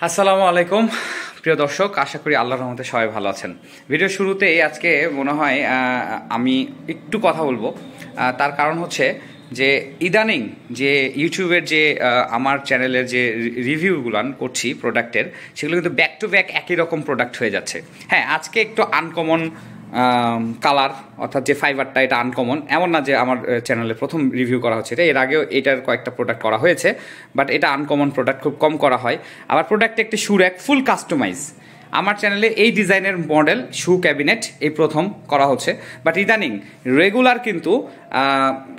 আসসালামু আলাইকুম প্রিয় দর্শক, আশা করি আল্লাহর রহমতে সবাই ভালো আছেন। ভিডিও শুরুতেই আজকে মনে হয় আমি একটু কথা বলবো। তার কারণ হচ্ছে যে ইদানিং যে ইউটিউবের যে আমার চ্যানেলের যে রিভিউগুলো করছি প্রোডাক্টের, সেগুলো কিন্তু ব্যাক টু ব্যাক একই রকম প্রোডাক্ট হয়ে যাচ্ছে। হ্যাঁ, আজকে একটু আনকমন কালার, অর্থাৎ যে ফাইবারটা এটা আনকমন, এমন না যে আমার চ্যানেলে প্রথম রিভিউ করা হচ্ছে এটা, এর আগেও এটার কয়েকটা প্রোডাক্ট করা হয়েছে, বাট এটা আনকমন প্রোডাক্ট, খুব কম করা হয়। আবার প্রোডাক্টে একটি শু র্যাক ফুল কাস্টমাইজ আমার চ্যানেলে এই ডিজাইনের মডেল শু ক্যাবিনেট এই প্রথম করা হচ্ছে। বাট ইদানিং রেগুলার কিন্তু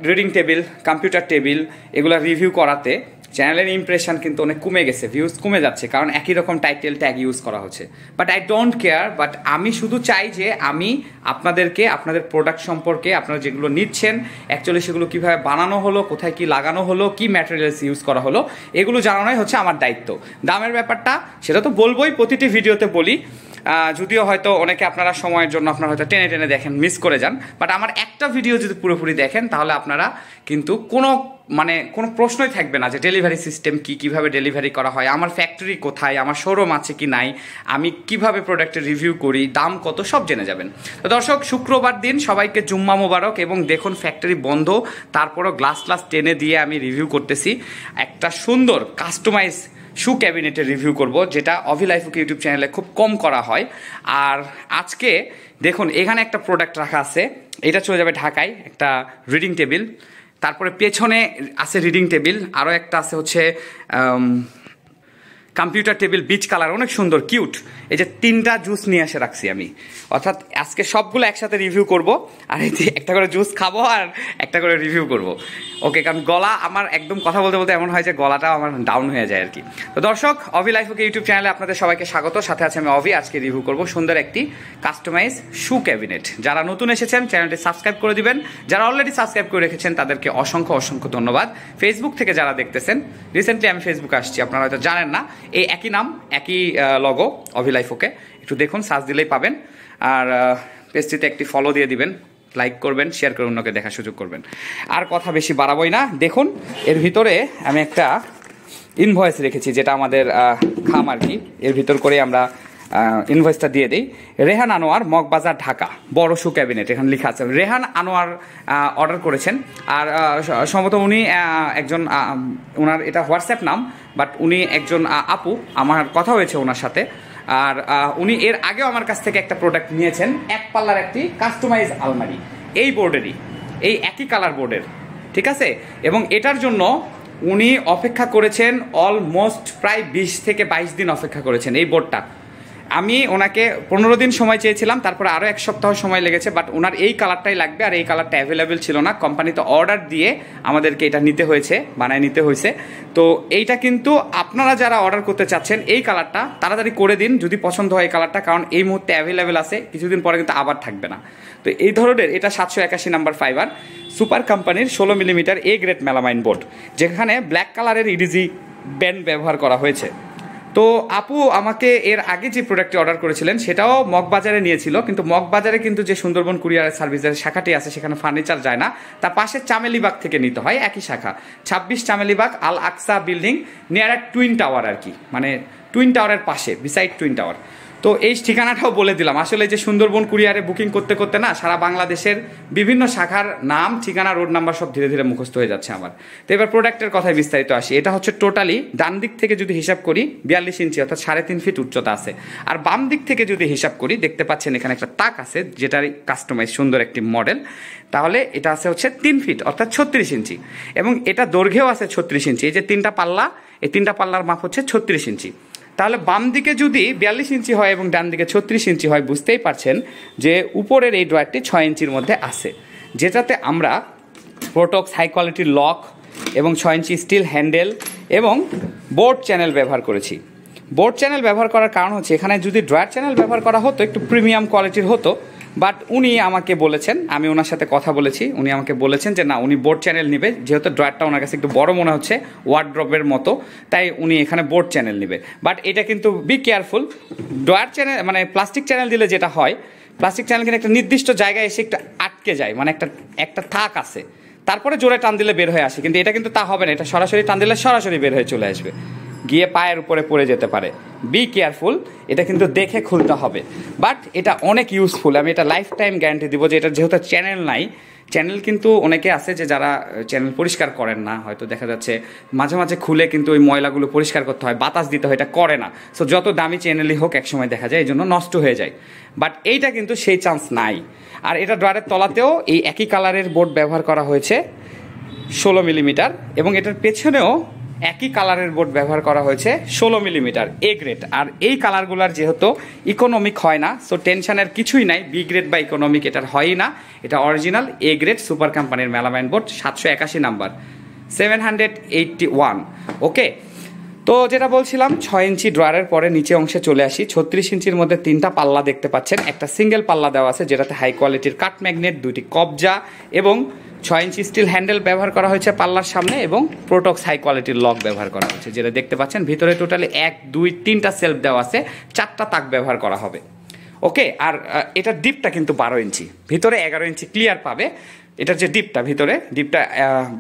রিডিং টেবিল, কম্পিউটার টেবিল এগুলো রিভিউ করাতে চ্যানেলের ইমপ্রেশন কিন্তু অনেক কমে গেছে, ভিউজ কমে যাচ্ছে, কারণ একই রকম টাইটেল ট্যাগ ইউজ করা হচ্ছে। But I don't care, but আমি শুধু চাই যে আমি আপনাদেরকে আপনাদের প্রোডাক্ট সম্পর্কে, আপনারা যেগুলো নিচ্ছেন অ্যাকচুয়ালি সেগুলো কীভাবে বানানো হলো, কোথায় কি লাগানো হলো, কি ম্যাটেরিয়ালস ইউজ করা হলো, এগুলো জানানোই হচ্ছে আমার দায়িত্ব। দামের ব্যাপারটা সেটা তো বলবোই, প্রতিটি ভিডিওতে বলি, যদিও হয়তো অনেকে আপনারা সময়ের জন্য আপনারা হয়তো টেনে টেনে দেখেন, মিস করে যান। বাট আমার একটা ভিডিও যদি পুরোপুরি দেখেন তাহলে আপনারা কিন্তু কোনো প্রশ্নই থাকবে না যে ডেলিভারি সিস্টেম কি, কিভাবে ডেলিভারি করা হয়, আমার ফ্যাক্টরি কোথায়, আমার শোরুম আছে কি নাই, আমি কিভাবে প্রোডাক্টের রিভিউ করি, দাম কত, সব জেনে যাবেন। তো দর্শক, শুক্রবার দিন সবাইকে জুম্মা মোবারক, এবং দেখুন ফ্যাক্টরি বন্ধ, তারপরও গ্লাস টেনে দিয়ে আমি রিভিউ করতেছি একটা সুন্দর কাস্টমাইজ শু ক্যাবিনেটের রিভিউ করব, যেটা অভি লাইফ ওকে ইউটিউব চ্যানেলে খুব কম করা হয়। আর আজকে দেখুন এখানে একটা প্রোডাক্ট রাখা আছে, এটা চলে যাবে ঢাকায়, একটা রিডিং টেবিল, তারপরে পেছনে আছে রিডিং টেবিল, আরও একটা আছে হচ্ছে কম্পিউটার টেবিল, বিচ কালার, অনেক সুন্দর কিউট। এই যে তিনটা জুস নিয়ে এসে রাখছি আমি, অর্থাৎ আজকে সবগুলো একসাথে রিভিউ করব, আর এই যে একটা করে জুস খাবো আর একটা করে রিভিউ করব। ওকে, কারণ গলা আমার একদম কথা বলতে বলতে এমন হয় যে গলাটাও আমার ডাউন হয়ে যায় আর কি। তো দর্শক, অভি লাইফ ওকে ইউটিউব চ্যানেলে আপনাদের সবাইকে স্বাগত, সাথে আছে আমি অভি। আজকে রিভিউ করব সুন্দর একটি কাস্টমাইজ শু ক্যাবিনেট। যারা নতুন এসেছেন চ্যানেলটি সাবস্ক্রাইব করে দিবেন, যারা অলরেডি সাবস্ক্রাইব করে রেখেছেন তাদেরকে অসংখ্য অসংখ্য ধন্যবাদ। ফেসবুক থেকে যারা দেখতেছেন, রিসেন্টলি আমি ফেসবুকে আসছি, আপনারা হয়তো জানেন না, এই একই নাম, একই লগো, অভি লাইফ ওকে, একটু দেখুন, সার্চ দিলেই পাবেন। আর পেজটিতে একটি ফলো দিয়ে দিবেন, লাইক করবেন, শেয়ার করে অন্যকে দেখার সুযোগ করবেন। আর কথা বেশি বাড়াবই না, দেখুন এর ভিতরে আমি একটা ইনভয়েস রেখেছি, যেটা আমাদের খাম আর কি, এর ভিতর করে আমরা ইনভয়েসটা দিয়ে দিই। রেহান আনোয়ার, মগবাজার, ঢাকা, বড় শু ক্যাবিনেট, এখানে লেখা আছে। রেহান আনোয়ার অর্ডার করেছেন, আর সম্ভবত উনি একজন, ওনার এটা হোয়াটসঅ্যাপ নাম, বাট উনি একজন আপু, আমার কথা হয়েছে ওনার সাথে। আর উনি এর আগেও আমার কাছ থেকে একটা প্রোডাক্ট নিয়েছেন, এক পাল্লার একটি কাস্টমাইজ আলমারি, এই বোর্ডেরই, এই একই কালার বোর্ডের, ঠিক আছে। এবং এটার জন্য উনি অপেক্ষা করেছেন অলমোস্ট প্রায় 20 থেকে 22 দিন অপেক্ষা করেছেন এই বোর্ডটা। আমি ওনাকে 15 দিন সময় চেয়েছিলাম, তারপরে আরও 1 সপ্তাহ সময় লেগেছে, বাট ওনার এই কালারটাই লাগবে, আর এই কালারটা অ্যাভেলেবেল ছিল না, কোম্পানিতে অর্ডার দিয়ে আমাদেরকে এটা নিতে হয়েছে, বানায় নিতে হয়েছে। তো এইটা কিন্তু আপনারা যারা অর্ডার করতে চাচ্ছেন এই কালারটা তাড়াতাড়ি করে দিন, যদি পছন্দ হয় এই কালারটা, কারণ এই মুহূর্তে অ্যাভেলেবেল আছে, কিছুদিন পরে কিন্তু আবার থাকবে না। তো এই ধরনের এটা 781 নাম্বার ফাইবার সুপার কোম্পানির 16 millimetre A grade melamine board, যেখানে ব্ল্যাক কালারের ইডিজি ব্যান্ড ব্যবহার করা হয়েছে। তো আপু আমাকে এর আগে যে প্রোডাক্টটি অর্ডার করেছিলেন সেটাও মগবাজারে নিয়েছিল, কিন্তু মগবাজারে কিন্তু যে সুন্দরবন কুরিয়ার সার্ভিসের শাখাটি আছে সেখানে ফার্নিচার যায় না, তার পাশে চামেলিবাগ থেকে নিতে হয়, একই শাখা 26 চামেলিবাগ আল আকসা বিল্ডিং, নিয়ার টুইন টাওয়ার আর কি, মানে টুইন টাওয়ারের পাশে, বিসাইড টুইন টাওয়ার। তো এই ঠিকানাটাও বলে দিলাম, আসলে যে সুন্দরবন কুরিয়ারে বুকিং করতে করতে না সারা বাংলাদেশের বিভিন্ন শাখার নাম, ঠিকানা, রোড নাম্বার সব ধীরে ধীরে মুখস্থ হয়ে যাচ্ছে আমার। তো এবার প্রোডাক্টের কথায় বিস্তারিত আসি। এটা হচ্ছে টোটালি ডান দিক থেকে যদি হিসাব করি 42 ইঞ্চি, অর্থাৎ 3.5 ফিট উচ্চতা আছে। আর বাম দিক থেকে যদি হিসাব করি, দেখতে পাচ্ছেন এখানে একটা তাক আছে, যেটার কাস্টমাইজ সুন্দর একটি মডেল। তাহলে এটা আছে হচ্ছে 3 ফিট, অর্থাৎ 36 ইঞ্চি, এবং এটা দৈর্ঘ্যেও আছে 36 ইঞ্চি। এই যে তিনটা পাল্লা, এই তিনটা পাল্লার মাপ হচ্ছে 36 ইঞ্চি। তাহলে বাম দিকে যদি 42 ইঞ্চি হয় এবং ডান দিকে 36 ইঞ্চি হয়, বুঝতেই পারছেন যে উপরের এই ড্রয়ারটি 6 ইঞ্চির মধ্যে আছে, যেটাতে আমরা প্রোটক্স হাই কোয়ালিটির লক এবং 6 ইঞ্চি স্টিল হ্যান্ডেল এবং বোর্ড চ্যানেল ব্যবহার করেছি। বোর্ড চ্যানেল ব্যবহার করার কারণ হচ্ছে, এখানে যদি ড্রয়ার চ্যানেল ব্যবহার করা হতো একটু প্রিমিয়াম কোয়ালিটির হতো, বাট উনি আমাকে বলেছেন, আমি ওনার সাথে কথা বলেছি, উনি আমাকে বলেছেন যে না, উনি বোর্ড চ্যানেল নেবে, যেহেতু ড্রয়ারটা ওনার কাছে একটু বড় মনে হচ্ছে, ওয়ার্ড্রবের মতো, তাই উনি এখানে বোর্ড চ্যানেল নেবে। বাট এটা কিন্তু বি কেয়ারফুল, ড্রয়ার চ্যানেল মানে প্লাস্টিক চ্যানেল দিলে যেটা হয়, প্লাস্টিক চ্যানেল কিন্তু একটা নির্দিষ্ট জায়গায় এসে একটু আটকে যায়, মানে একটা থাক আছে, তারপরে জোরে টান দিলে বের হয়ে আসে। কিন্তু এটা কিন্তু তা হবে না, এটা সরাসরি টান দিলে সরাসরি বের হয়ে চলে আসবে, গিয়ে পায়ের উপরে পড়ে যেতে পারে, বি কেয়ারফুল, এটা কিন্তু দেখে খুলতে হবে। বাট এটা অনেক ইউজফুল, আমি এটা লাইফ টাইম গ্যারান্টি দিব যে এটা যেহেতু চ্যানেল নাই, চ্যানেল কিন্তু অনেকে আছে যে যারা চ্যানেল পরিষ্কার করেন না, হয়তো দেখা যাচ্ছে মাঝে মাঝে খুলে কিন্তু ওই ময়লাগুলো পরিষ্কার করতে হয়, বাতাস দিতে হয়, এটা করে না। সো যত দামি চ্যানেলই হোক একসময় দেখা যায় এই জন্য নষ্ট হয়ে যায়। বাট এইটা কিন্তু সেই চান্স নাই। আর এটা ড্রয়ারের তলাতেও এই একই কালারের বোর্ড ব্যবহার করা হয়েছে 16 মিলিমিটার, এবং এটার পেছনেও একই কালারের বোর্ড ব্যবহার করা হয়েছে 16 মিলিমিটার এ গ্রেড। আর এই কালারগুলার যেহেতু ইকোনমিক হয় না, সো টেনশনের কিছুই নাই, বি গ্রেড বা ইকোনমিক এটার হয়ই না, এটা অরিজিনাল এ গ্রেড সুপার কোম্পানির মেলামাইন বোর্ড, 781 নাম্বার, 781। ওকে, তো যেটা বলছিলাম 6 ইঞ্চি ড্রয়ারের পরে নিচে অংশে চলে আসি। 36 ইঞ্চির মধ্যে 3টা পাল্লা দেখতে পাচ্ছেন, একটা সিঙ্গেল পাল্লা দেওয়া আছে যেটাতে হাই কোয়ালিটির কাট ম্যাগনেট, 2টি কবজা এবং 6 ইঞ্চি স্টিল হ্যান্ডেল ব্যবহার করা হয়েছে পাল্লার সামনে, এবং প্রোটক্স হাই কোয়ালিটির লক ব্যবহার করা হয়েছে যেটা দেখতে পাচ্ছেন। ভিতরে টোটালি 1 2 3টা সেলফ দেওয়া আছে, 4টা তাক ব্যবহার করা হবে। ওকে, আর এটার ডিপটা কিন্তু 12 ইঞ্চি, ভিতরে 11 ইঞ্চি ক্লিয়ার পাবে। এটার যে ডিপটা, ভিতরে ডিপটা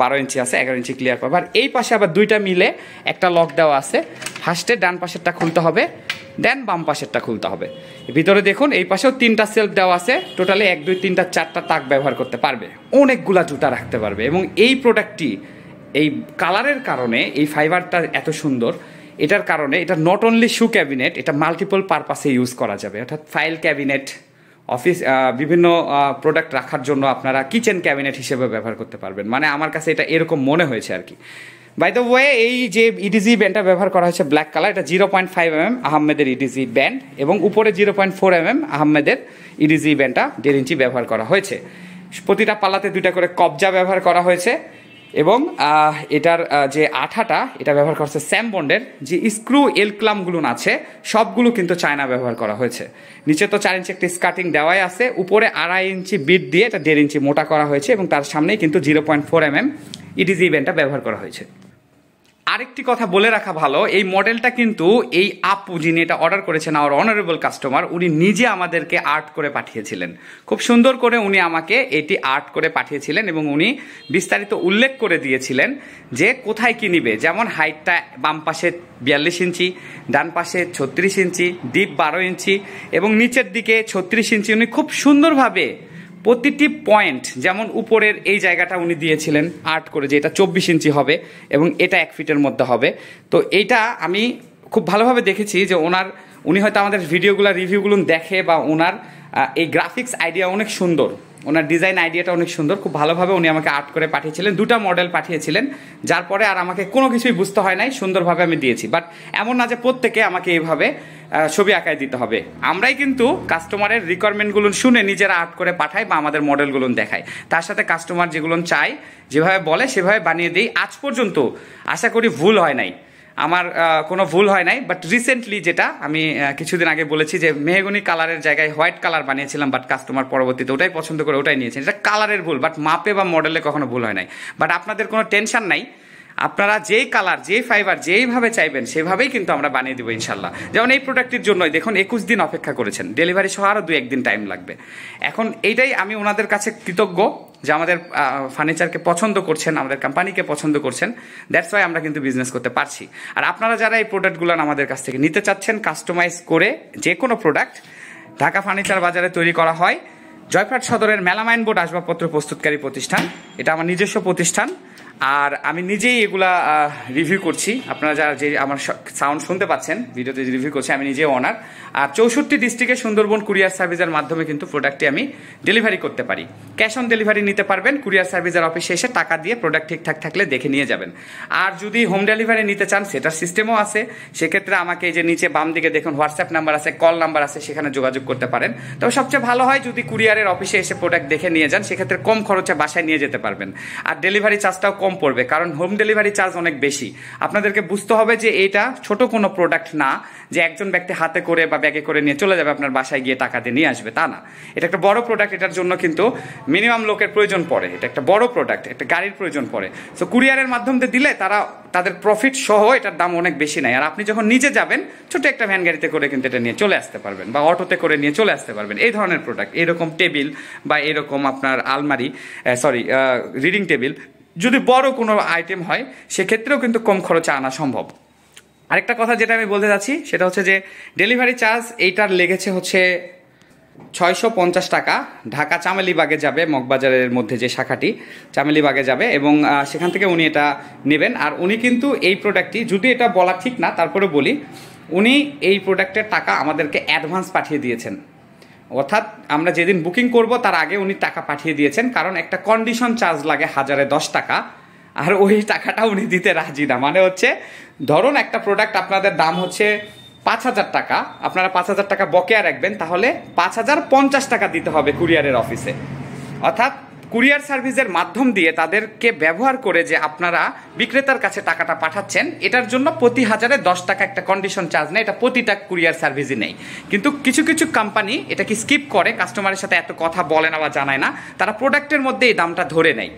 12 ইঞ্চি আছে, 11 ইঞ্চি ক্লিয়ার পাবে। আর এই পাশে আবার 2টা মিলে একটা লক দেওয়া আছে, ফার্স্টে ডান পাশেরটা খুলতে হবে, দেন বাম পাশেরটা খুলতে হবে। ভিতরে দেখুন এই পাশেও 3টা সেলফ দেওয়া আছে, টোটালি 1 2 3টা 4টা তাক ব্যবহার করতে পারবে, অনেকগুলা জুতা রাখতে পারবে। এবং এই প্রোডাক্টটি এই কালারের কারণে, এই ফাইবারটা এত সুন্দর, এটার কারণে এটা নট অনলি শু ক্যাবিনেট, এটা মাল্টিপল পারপাসে ইউজ করা যাবে, অর্থাৎ ফাইল ক্যাবিনেট, অফিস বিভিন্ন প্রোডাক্ট রাখার জন্য আপনারা কিচেন ক্যাবিনেট হিসেবে ব্যবহার করতে পারবেন। মানে আমার কাছে এটা এরকম মনে হয়েছে আর কি। বাই দ্য ওয়ে, এই যে ইডিজি ব্যান্ডটা ব্যবহার করা হয়েছে ব্ল্যাক কালার, এটা 0.5 mm আহমেদের ইডিজি ব্যান্ড, এবং উপরে 0.4 mm আহমেদের ইডিজি ব্যান্ডটা 1.5 ইঞ্চি ব্যবহার করা হয়েছে। প্রতিটা পাল্লাতে 2টা করে কবজা ব্যবহার করা হয়েছে, এবং এটার যে আঠাটা এটা ব্যবহার করা হচ্ছে স্যাম বন্ডের। যে স্ক্রু এল ক্লামগুলো আছে সবগুলো কিন্তু চায়না ব্যবহার করা হয়েছে। নিচে তো 4 ইঞ্চি একটা স্কার্টিং দেওয়াই আছে, উপরে 2.5 ইঞ্চি বিট দিয়ে এটা 1.5 ইঞ্চি মোটা করা হয়েছে, এবং তার সামনেই কিন্তু 0.4 mm ইডিজি ব্যান্ডটা ব্যবহার করা হয়েছে। আরেকটি কথা বলে রাখা ভালো, এই মডেলটা কিন্তু এই আপু যিনি এটা অর্ডার করেছেন, আমার অনারেবল কাস্টমার, উনি নিজে আমাদেরকে আর্ট করে পাঠিয়েছিলেন। খুব সুন্দর করে উনি আমাকে এটি আর্ট করে পাঠিয়েছিলেন, এবং উনি বিস্তারিত উল্লেখ করে দিয়েছিলেন যে কোথায় কি নিবে। যেমন হাইটটা বাম পাশে 42 ইঞ্চি, ডান পাশে 36 ইঞ্চি, ডিপ 12 ইঞ্চি, এবং নিচের দিকে 36 ইঞ্চি। উনি খুব সুন্দরভাবে প্রতিটি পয়েন্ট, যেমন উপরের এই জায়গাটা উনি দিয়েছিলেন আর্ট করে যে এটা 24 ইঞ্চি হবে এবং এটা 1 ফিটের মধ্যে হবে। তো এইটা আমি খুব ভালোভাবে দেখেছি যে উনি হয়তো আমাদের ভিডিওগুলো রিভিউগুলো দেখে, বা ওনার এই গ্রাফিক্স আইডিয়া অনেক সুন্দর, ওনার ডিজাইন আইডিয়াটা অনেক সুন্দর, খুব ভালোভাবে উনি আমাকে আর্ট করে পাঠিয়েছিলেন। 2টা মডেল পাঠিয়েছিলেন, যার পরে আর আমাকে কোনো কিছুই বুঝতে হয় নাই, সুন্দরভাবে আমি দিয়েছি। বাট এমন না যে প্রত্যেকে আমাকে এইভাবে ছবি আঁকায় দিতে হবে, আমরাই কিন্তু কাস্টমারের রিকোয়ারমেন্টগুলো শুনে নিজেরা আর্ট করে পাঠাই বা আমাদের মডেলগুলো দেখাই, তার সাথে কাস্টমার যেগুলো চাই যেভাবে বলে সেভাবে বানিয়ে দিই। আজ পর্যন্ত আশা করি ভুল হয় নাই, আমার কোনো ভুল হয় নাই। বাট রিসেন্টলি যেটা আমি কিছুদিন আগে বলেছি যে মেহগনি কালারের জায়গায় হোয়াইট কালার বানিয়েছিলাম, বাট কাস্টমার পরবর্তীতে ওটাই পছন্দ করে ওটাই নিয়েছেন। এটা কালারের ভুল, বাট মাপে বা মডেলে কখনো ভুল হয় নাই। বাট আপনাদের কোনো টেনশন নাই, আপনারা যেই কালার, যেই ফাইবার, যেইভাবে চাইবেন সেভাবেই কিন্তু আমরা বানিয়ে দেবো ইনশাল্লাহ। যেমন এই প্রোডাক্টের জন্যই দেখুন 21 দিন অপেক্ষা করেছেন, ডেলিভারি সহ আরও 2-1 দিন টাইম লাগবে। এখন এইটাই আমি ওনাদের কাছে কৃতজ্ঞ যে আমাদের ফার্নিচারকে পছন্দ করছেন, আমাদের কোম্পানিকে পছন্দ করছেন, দ্যাটস ওয়াই আমরা কিন্তু বিজনেস করতে পারছি। আর আপনারা যারা এই প্রোডাক্টগুলো আমাদের কাছ থেকে নিতে চাচ্ছেন কাস্টমাইজ করে, যে কোনো প্রোডাক্ট ঢাকা ফার্নিচার বাজারে তৈরি করা হয়। জয়পুরহাট সদরের মেলামাইন বোর্ড আসবাবপত্র প্রস্তুতকারী প্রতিষ্ঠান, এটা আমার নিজস্ব প্রতিষ্ঠান, আর আমি নিজেই এগুলা রিভিউ করছি। আপনারা যারা যে আমার সাউন্ড শুনতে পাচ্ছেন ভিডিওতে রিভিউ করছি, আমি নিজে ওনার। আর 64 ডিস্ট্রিক্টে সুন্দরবন কুরিয়ার সার্ভিসের মাধ্যমে কিন্তু প্রোডাক্টটি আমি ডেলিভারি করতে পারি। ক্যাশ অন ডেলিভারি নিতে পারবেন, কুরিয়ার সার্ভিসের অফিসে এসে টাকা দিয়ে প্রোডাক্ট ঠিকঠাক থাকলে দেখে নিয়ে যাবেন। আর যদি হোম ডেলিভারি নিতে চান সেটার সিস্টেমও আছে, সেক্ষেত্রে আমাকে এই যে নিচে বাম দিকে দেখুন হোয়াটসঅ্যাপ নাম্বার আছে, কল নাম্বার আছে, সেখানে যোগাযোগ করতে পারেন। তবে সবচেয়ে ভালো হয় যদি কুরিয়ারের অফিসে এসে প্রোডাক্ট দেখে নিয়ে যান, সেক্ষেত্রে কম খরচে বাসায় নিয়ে যেতে পারবেন, আর ডেলিভারি চার্জটাও কম পড়বে, কারণ হোম ডেলিভারি চার্জ অনেক বেশি। আপনাদেরকে বুঝতে হবে যে এটা ছোট কোনো প্রোডাক্ট না যে একজন ব্যক্তি হাতে করে বা ব্যাগে করে নিয়ে চলে যাবে আপনার বাসায় গিয়ে টাকা দিয়ে নিয়ে আসবে, তা না। এটা একটা বড় প্রোডাক্ট, এটার জন্য কিন্তু মিনিমাম লোকের প্রয়োজন পড়ে, এটা একটা বড় প্রোডাক্ট, একটা গাড়ির প্রয়োজন পড়ে। সো কুরিয়ারের মাধ্যমে দিলে তাদের প্রফিট সহ এটার দাম অনেক বেশি নাই। আর আপনি যখন নিজে যাবেন ছোট একটা ভ্যান গাড়িতে করে কিন্তু এটা নিয়ে চলে আসতে পারবেন, বা অটোতে করে নিয়ে চলে আসতে পারবেন। এই ধরনের প্রোডাক্ট, এরকম টেবিল বা এরকম আপনার আলমারি, রিডিং টেবিল, যদি বড় কোনো আইটেম হয় সেক্ষেত্রেও কিন্তু কম খরচে আনা সম্ভব। আরেকটা কথা যেটা আমি বলতে চাচ্ছি সেটা হচ্ছে যে ডেলিভারি চার্জ এইটার লেগেছে হচ্ছে 650 টাকা। ঢাকা চামেলিবাগে যাবে, মগবাজারের মধ্যে যে শাখাটি চামেলিবাগে যাবে, এবং সেখান থেকে উনি এটা নেবেন। আর উনি কিন্তু এই প্রোডাক্টটি, যদি এটা বলা ঠিক না তারপরে বলি, উনি এই প্রোডাক্টের টাকা আমাদেরকে অ্যাডভান্স পাঠিয়ে দিয়েছেন। অর্থাৎ আমরা যেদিন বুকিং করব তার আগে উনি টাকা পাঠিয়ে দিয়েছেন, কারণ একটা কন্ডিশন চার্জ লাগে 1010 টাকা, আর ওই টাকাটা উনি দিতে রাজি না। মানে হচ্ছে ধরুন একটা প্রোডাক্ট আপনাদের দাম হচ্ছে 5000 টাকা, আপনারা 5000 টাকা বকেয়া রাখবেন, তাহলে 5050 টাকা দিতে হবে কুরিয়ারের অফিসে। অর্থাৎ কুরিয়ার সার্ভিসের মাধ্যম দিয়ে তাদেরকে ব্যবহার করে যে আপনারা বিক্রেতার কাছে টাকাটা পাঠাচ্ছেন, এটার জন্য প্রতি 1010 টাকা একটা কন্ডিশন চার্জ নেই। এটা প্রতিটা কুরিয়ার সার্ভিসই নেই, কিন্তু কিছু কিছু কোম্পানি এটা কি স্কিপ করে, কাস্টমারের সাথে এত কথা বলে না বা জানায় না, তারা প্রোডাক্টের মধ্যে এই দামটা ধরে নেয়,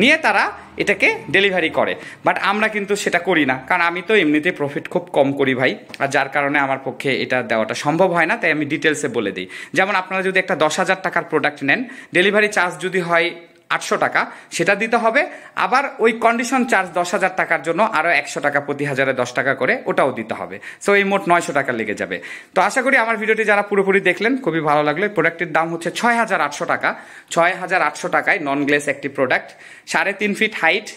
নিয়ে তারা এটাকে ডেলিভারি করে। বাট আমরা কিন্তু সেটা করি না, কারণ আমি তো এমনিতে প্রফিট খুব কম করি ভাই, আর যার কারণে আমার পক্ষে এটা দেওয়াটা সম্ভব হয় না, তাই আমি ডিটেলসে বলে দিই। যেমন আপনারা যদি একটা 10,000 টাকার প্রোডাক্ট নেন, ডেলিভারি চার্জ যদি হয় 800 টাকা, সেটা দিতে হবে। আবার ওই কন্ডিশন চার্জ 10,000 টাকার জন্য আরও 100 টাকা, প্রতি 1010 টাকা করে ওটাও দিতে হবে। সো এই মোট 900 টাকা লেগে যাবে। তো আশা করি আমার ভিডিওটি যারা পুরোপুরি দেখলেন খুবই ভালো লাগলো। প্রোডাক্টের দাম হচ্ছে 6,800 টাকা। 6,800 টাকায় নন গ্লেস একটি প্রোডাক্ট, 3.5 ফিট হাইট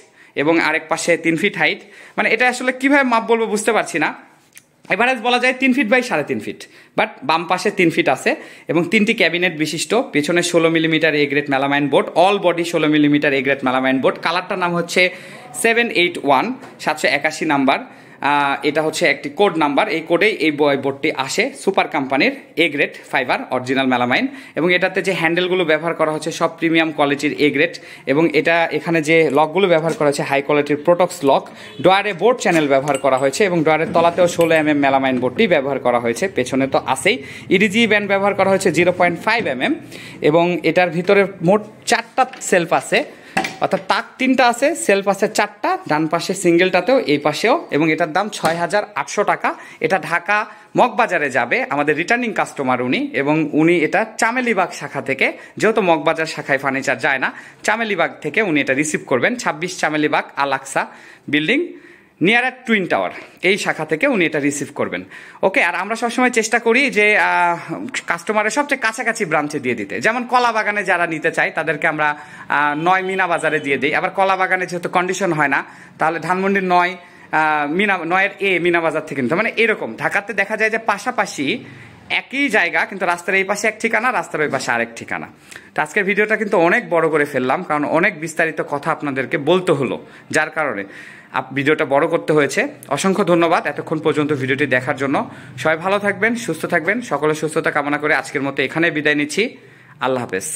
এবং আরেক পাশে 3 ফিট হাইট। মানে এটা আসলে কিভাবে মাপ বলবো বুঝতে পারছি না। এভারেজ বলা যায় 3 ফিট বাই 3.5 ফিট, বাট বাম পাশে 3 ফিট আছে, এবং 3টি ক্যাবিনেট বিশিষ্ট, পেছনে 16 millimetre A grade melamine board, all body 16 millimetre A grade melamine board. কালারটার নাম হচ্ছে 781 781 নাম্বার। এটা হচ্ছে একটি কোড নাম্বার, এই কোডেই এই বোর্ডটি আসে। সুপার কোম্পানির A grade fibre original melamine, এবং এটাতে যে হ্যান্ডেলগুলো ব্যবহার করা হচ্ছে সব প্রিমিয়াম কোয়ালিটির এ গ্রেড, এবং এটা এখানে যে লকগুলো ব্যবহার করা হচ্ছে হাই কোয়ালিটির প্রোটক্স লক। ডয়ারে বোর্ড চ্যানেল ব্যবহার করা হয়েছে, এবং ডয়ারের তলাতেও 16 mm মেলামাইন বোর্ডটি ব্যবহার করা হয়েছে। পেছনে তো আসেই ইডিজি ব্যান্ড ব্যবহার করা হয়েছে 0.5 mm, এবং এটার ভিতরে মোট 4টা সেলফ আছে, অর্থাৎ তাক 3টা আছে, সেলফ আছে 4টা, ডান পাশে সিঙ্গেলটাতেও এই পাশেও, এবং এটার দাম 6,800 টাকা। এটা ঢাকা মগবাজারে যাবে, আমাদের রিটার্নিং কাস্টমার উনি, এবং উনি এটা চামেলিবাগ শাখা থেকে, যেহেতু মগবাজার শাখায় ফার্নিচার যায় না, চামেলিবাগ থেকে উনি এটা রিসিভ করবেন। 26 চামেলিবাগ আলাক্সা building near at twin tower, এই শাখা থেকে উনি এটা রিসিভ করবেন। ওকে, আর আমরা সবসময় চেষ্টা করি যে কাস্টমারের সবচেয়ে কাছাকাছি ব্রাঞ্চে দিয়ে দিতে। যেমন কলা বাগানে যারা নিতে চায় তাদেরকে আমরা 9 মিনা বাজারে দিয়ে দিই। আবার কলা বাগানে যেহেতু কন্ডিশন হয় না, তাহলে ধানমন্ডির 9-এর এ মিনা বাজার থেকে নিতে। মানে এরকম ঢাকাতে দেখা যায় যে পাশাপাশি একই জায়গা, কিন্তু রাস্তার এই পাশে এক ঠিকানা, রাস্তার ওই পাশে আরেক ঠিকানা। তো আজকের ভিডিওটা কিন্তু অনেক বড় করে ফেললাম, কারণ অনেক বিস্তারিত কথা আপনাদেরকে বলতে হলো, যার কারণে ভিডিওটা বড় করতে হয়েছে। অসংখ্য ধন্যবাদ এতক্ষণ পর্যন্ত ভিডিওটি দেখার জন্য। সবাই ভালো থাকবেন, সুস্থ থাকবেন, সকলের সুস্থতা কামনা করে আজকের মতো এখানে বিদায় নিচ্ছি। আল্লাহ হাফেজ।